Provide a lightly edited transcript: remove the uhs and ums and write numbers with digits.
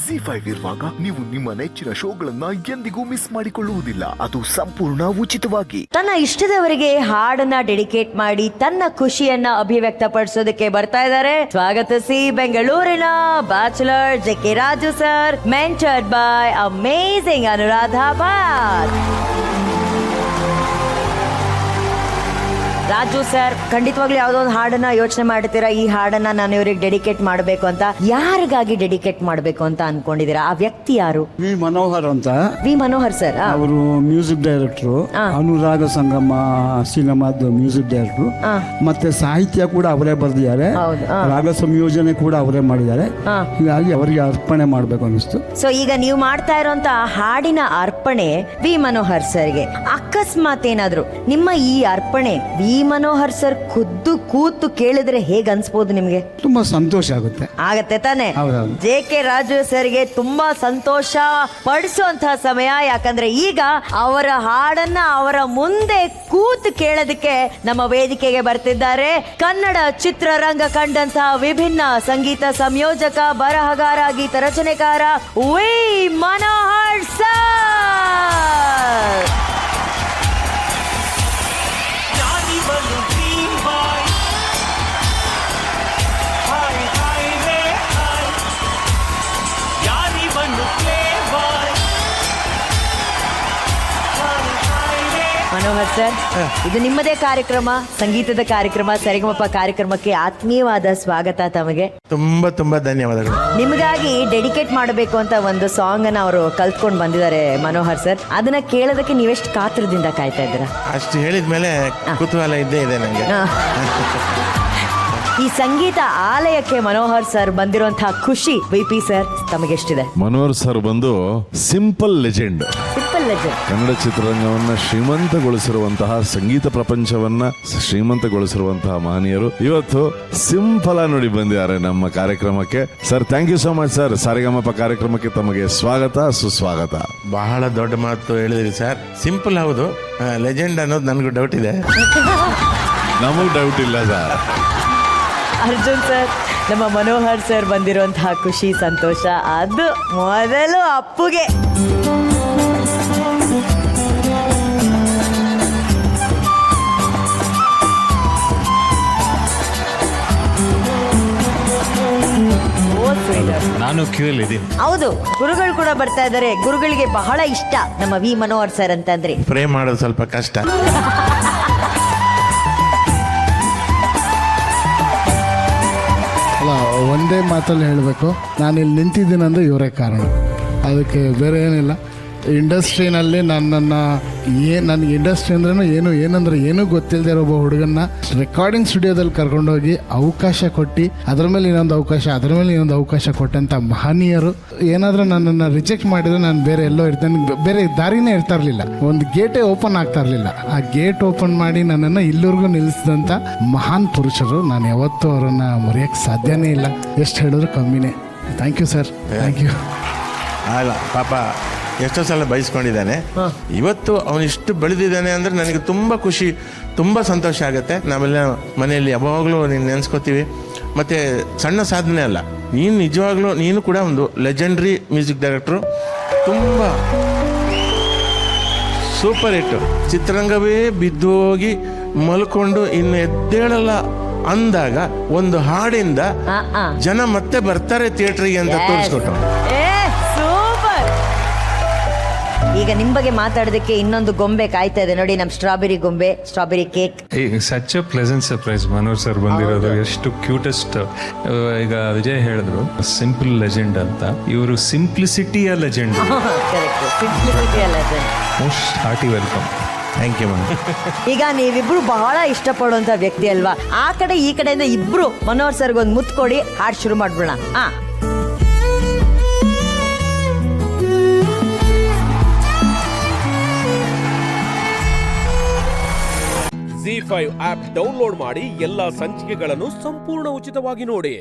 ZEE5 ಇರುವಾಗ ನೀವು ನಿಮ್ಮ ನೆಚ್ಚಿನ ಶೋಗಳನ್ನ ಎಂದಿಗೂ ಮಿಸ್ ಮಾಡಿಕೊಳ್ಳುವುದಿಲ್ಲ. ಅದು ಸಂಪೂರ್ಣ ಉಚಿತವಾಗಿ. ತನ್ನ ಇಷ್ಟದವರಿಗೆ ಹಾಡನ್ನ ಡೆಡಿಕೇಟ್ ಮಾಡಿ ತನ್ನ ಖುಷಿಯನ್ನ ಅಭಿವ್ಯಕ್ತಪಡಿಸೋದಕ್ಕೆ ಬರ್ತಾ ಇದ್ದಾರೆ. ಸ್ವಾಗತಿಸಿ ಬೆಂಗಳೂರಿನ bachelor JK Raju sir, mentored by amazing Anuradha Bhat. Raju sir, ಖಂಡಿತವಾಗ್ಲೂ ಯಾವ್ದೋ ಒಂದು ಹಾಡನ್ನ ಯೋಚನೆ ಮಾಡ್ತೀರಾ, ಈ ಹಾಡನ್ನ ನಾನು ಇವ್ರಿಗೆ ಡೆಡಿಕೇಟ್ ಮಾಡಬೇಕು ಅಂತ. ಯಾರಿಗಾಗಿ ಡೆಡಿಕೇಟ್ ಮಾಡಬೇಕು ಅಂತ ಅನ್ಕೊಂಡಿದೀರಾ? ಆ ವ್ಯಕ್ತಿ ಯಾರು? ವಿ ಮನೋಹರ್ ಅಂತ. ವಿ ಮನೋಹರ್ ಸರ್ ಅವರು ಮ್ಯೂಸಿಕ್ ಡೈರೆಕ್ಟ್ರು, ಅನುರಾಗ ಸಂಗಮ ಸಿನಿಮಾದ ಮ್ಯೂಸಿಕ್ ಡೈರೆಕ್ಟ್ರು, ಮತ್ತೆ ಸಾಹಿತ್ಯ ಕೂಡ ಅವರೇ ಬರೆದಿದ್ದಾರೆ, ರಾಗ ಸಂಯೋಜನೆ ಕೂಡ ಅವರೇ ಮಾಡಿದ್ದಾರೆ. ಹೀಗಾಗಿ ಅವರಿಗೆ ಅರ್ಪಣೆ ಮಾಡಬೇಕು ಅನಿಸ್ತು. ಸೊ ಈಗ ನೀವು ಮಾಡ್ತಾ ಇರೋಂತ ಹಾಡಿನ ಅರ್ಪಣೆ ವಿ ಮನೋಹರ್ ಸರ್ಗೆ. ಅಕಸ್ಮಾತ್ ಏನಾದ್ರು ನಿಮ್ಮ ಈ ಅರ್ಪಣೆ ವಿ ಮನೋಹರ್ ಸರ್ ಖುದ್ದು ಕೂತು ಕೇಳಿದ್ರೆ ಹೇಗ್ ಅನ್ಸ್ಬೋದು ನಿಮ್ಗೆ? ತುಂಬಾ ಸಂತೋಷ ಆಗುತ್ತೆ. ಆಗತ್ತೆ ತಾನೆ? JK ರಾಜು ಸರ್ಗೆ ತುಂಬಾ ಸಂತೋಷ ಪಡಿಸುವಂತಹ ಸಮಯ. ಯಾಕಂದ್ರೆ ಈಗ ಅವರ ಹಾಡನ್ನ ಅವರ ಮುಂದೆ ಕೂತು ಕೇಳೋದಕ್ಕೆ ನಮ್ಮ ವೇದಿಕೆಗೆ ಬರ್ತಿದ್ದಾರೆ ಕನ್ನಡ ಚಿತ್ರರಂಗ ಕಂಡಂತಹ ವಿಭಿನ್ನ ಸಂಗೀತ ಸಂಯೋಜಕ, ಬರಹಗಾರ, ಗೀತ ರಚನೆಕಾರ V Manohar sir. Manohar sir, ಇದು ನಿಮ್ಮದೇ ಕಾರ್ಯಕ್ರಮ, ಸಂಗೀತದ ಕಾರ್ಯಕ್ರಮ, ಸರಿಗಮಪ ಕಾರ್ಯಕ್ರಮಕ್ಕೆ ಆತ್ಮೀಯವಾದ ಸ್ವಾಗತ ತಮಗೆ. ತುಂಬಾ ತುಂಬಾ ಧನ್ಯವಾದಗಳು. ನಿಮಗಾಗಿ ಡೆಡಿಕೇಟ್ ಮಾಡಬೇಕು ಅಂತ ಒಂದು ಸಾಂಗ್ ಅನ್ನ ಅವರು ಕಲ್ತ್ಕೊಂಡು ಬಂದಿದ್ದಾರೆ ಮನೋಹರ್ ಸರ್. ಅದನ್ನ ಕೇಳೋದಕ್ಕೆ ನೀವೆಷ್ಟು ಕಾತರದಿಂದ ಕಾಯ್ತಾ ಇದ್ದೀರಾ? ಅಷ್ಟು ಹೇಳಿದ್ಮೇಲೆ ಕುತೂಹಲ ಇದ್ದೇ ಇದೆ ನನಗೆ. ಈ ಸಂಗೀತ ಆಲಯಕ್ಕೆ ಮನೋಹರ್ ಸರ್ ಬಂದಿರುವಂತಹ ಖುಷಿ VP ಸರ್ ತಮಗೆಷ್ಟಿದೆ? ಮನೋಹರ್ ಸರ್ ಬಂದು ಸಿಂಪಲ್ ಲೆಜೆಂಡ್. ಕನ್ನಡ ಚಿತ್ರರಂಗವನ್ನ ಶ್ರೀಮಂತಗೊಳಿಸಿರುವಂತಹ, ಸಂಗೀತ ಪ್ರಪಂಚವನ್ನ ಶ್ರೀಮಂತಗೊಳಿಸಿರುವಂತಹ ಮಹನೀಯರು ಇವತ್ತು ಸಿಂಪಲ್ ಆಗಿ ನೋಡಿ ಬಂದಿದ್ದಾರೆ ನಮ್ಮ ಕಾರ್ಯಕ್ರಮಕ್ಕೆ. Sir, thank you so much sir. Saregamapa ಕಾರ್ಯಕ್ರಮಕ್ಕೆ ತಮಗೆ ಸ್ವಾಗತ, ಸುಸ್ವಾಗತ. ಬಹಳ ದೊಡ್ಡ ಮಾತು ಹೇಳಿದ್ರಿ ಸರ್. ಸಿಂಪಲ್ ಹೌದು, ಲೆಜೆಂಡ್ ಅನ್ನೋದು ನನಗೂ ಡೌಟ್ ಇದೆ. ನಮಗ್ ಡೌಟ್ ಇಲ್ಲ ಸರ್. ಅರ್ಜುನ್ ಸರ್, ನಮ್ಮ ಮನೋಹರ್ ಸರ್ ಬಂದಿರುವಂತಹ ಖುಷಿ, ಸಂತೋಷ ಅದು ಮೊದಲು ಅಪ್ಪುಗೆ. ನಾನು ಕ್ಯೂ ಅಲ್ಲಿ ಇದ್ದೀನಿ. ಹೌದು, ಗುರುಗಳು ಕೂಡ ಬರ್ತಾ ಇದ್ದಾರೆ. ಗುರುಗಳಿಗೆ ಬಹಳ ಇಷ್ಟ ನಮ್ಮ ವಿ ಮನೋಹರ್ ಸರ್ ಅಂತಂದ್ರೆ. ಪ್ರೇ ಮಾಡೋದು ಸ್ವಲ್ಪ ಕಷ್ಟ. ಅಲ್ಲ, ಒಂದೇ ಮಾತಲ್ಲಿ ಹೇಳಬೇಕು, ನಾನು ಇಲ್ಲಿ ನಿಂತಿದ್ದೀನಂದ್ರೆ ಇವರೇ ಕಾರಣ. ಅದಕ್ಕೆ ಬೇರೆ ಏನಿಲ್ಲ. ಇಂಡಸ್ಟ್ರಿನಲ್ಲಿ ನನಗೆ ಇಂಡಸ್ಟ್ರಿ ಅಂದ್ರೂ ಏನೂ ಗೊತ್ತಿಲ್ಲದೆ ಇರೋ ಒಬ್ಬ ಹುಡುಗನ್ನ ರೆಕಾರ್ಡಿಂಗ್ ಸ್ಟುಡಿಯೋದಲ್ಲಿ ಕರ್ಕೊಂಡೋಗಿ ಅವಕಾಶ ಕೊಟ್ಟು ಅದರ ಮೇಲೆ ಇನ್ನೊಂದು ಅವಕಾಶ ಕೊಟ್ಟಂಥ ಮಹನೀಯರು. ಏನಾದರೂ ನನ್ನನ್ನು ರಿಜೆಕ್ಟ್ ಮಾಡಿದ್ರೆ ನಾನು ಬೇರೆ ಎಲ್ಲೋ ಇರ್ತೇನೆ, ಬೇರೆ ದಾರಿನೇ ಇರ್ತಾ ಇರಲಿಲ್ಲ, ಒಂದು ಗೇಟೇ ಓಪನ್ ಆಗ್ತಾ ಇರಲಿಲ್ಲ. ಆ ಗೇಟ್ ಓಪನ್ ಮಾಡಿ ನನ್ನನ್ನು ಇಲ್ಲಿವರೆಗೂ ನಿಲ್ಲಿಸಿದಂಥ ಮಹಾನ್ ಪುರುಷರು. ನಾನು ಯಾವತ್ತೂ ಅವರನ್ನು ಮರೆಯೋಕ್ಕೆ ಸಾಧ್ಯನೇ ಇಲ್ಲ. ಎಷ್ಟು ಹೇಳಿದ್ರು ಕಮ್ಮಿನೇ. Thank you sir, thank you. ಅಲ್ಲ ಪಾಪ ಎಷ್ಟೋ ಸಲ ಬಯಸ್ಕೊಂಡಿದ್ದಾನೆ. ಇವತ್ತು ಅವನಿಷ್ಟು ಬೆಳೆದಿದ್ದಾನೆ ಅಂದರೆ ನನಗೆ ತುಂಬ ಖುಷಿ, ತುಂಬ ಸಂತೋಷ ಆಗುತ್ತೆ. ನಾವೆಲ್ಲ ಮನೆಯಲ್ಲಿ ಯಾವಾಗಲೂ ನೀನು ನೆನೆಸ್ಕೋತೀವಿ. ಮತ್ತು ಸಣ್ಣ ಸಾಧನೆ ಅಲ್ಲ, ನೀನು ನಿಜವಾಗ್ಲೂ ನೀನು ಕೂಡ ಒಂದು ಲೆಜೆಂಡ್ರಿ ಮ್ಯೂಸಿಕ್ ಡೈರೆಕ್ಟ್ರು. ತುಂಬ ಸೂಪರ್ ಹಿಟ್ಟು. ಚಿತ್ರರಂಗವೇ ಬಿದ್ದು ಹೋಗಿ ಮಲ್ಕೊಂಡು ಇನ್ನು ಎದ್ದೇಳಲ್ಲ ಅಂದಾಗ ಒಂದು ಹಾಡಿಂದ ಜನ ಮತ್ತೆ ಬರ್ತಾರೆ ಥಿಯೇಟ್ರಿಗೆ ಅಂತ ತೋರಿಸ್ಕೊಟ್ಟು. ಈಗ ನಿಮ್ ಬಗ್ಗೆ ಮಾತಾಡೋದಕ್ಕೆ ಇನ್ನೊಂದು ಗೊಂಬೆ ಕಾಯ್ತಾ ಇದೆ ನೋಡಿ, ನಮ್ ಸ್ಟ್ರಾಬೆರಿ ಗೊಂಬೆ, strawberry cake. Such a pleasant surprise Manohar sir ಬಂದಿರೋದು. ಎಷ್ಟು ಕ್ಯೂಟೆಸ್ಟ್. ಈಗ ವಿಜಯ್ ಹೇಳಿದ್ರು ಸಿಂಪಲ್ ಲೆಜೆಂಡ್ ಅಂತ, ಇವರು ಸಿಂಪ್ಲಿಸಿಟಿಯ legend. Most hearty welcome. Thank you. ಈಗ ನೀವಿಬ್ರು ಬಹಳ ಇಷ್ಟಪಡುವಂತ ವ್ಯಕ್ತಿ ಅಲ್ವಾ? ಆ ಕಡೆ ಈ ಕಡೆಯಿಂದ ಇಬ್ರು ಮನೋಹರ್ ಸರ್ಗೆ ಒಂದು ಮುತ್ತು ಕೊಡಿ, ಹಾಡ್ ಶುರು ಮಾಡ್ಬಿಡೋಣ. ZEE5 ಆಪ್ ಡೌನ್ಲೋಡ್ ಮಾಡಿ ಎಲ್ಲಾ ಸಂಚಿಕೆಗಳನ್ನು ಸಂಪೂರ್ಣ ಉಚಿತವಾಗಿ ನೋಡಿ.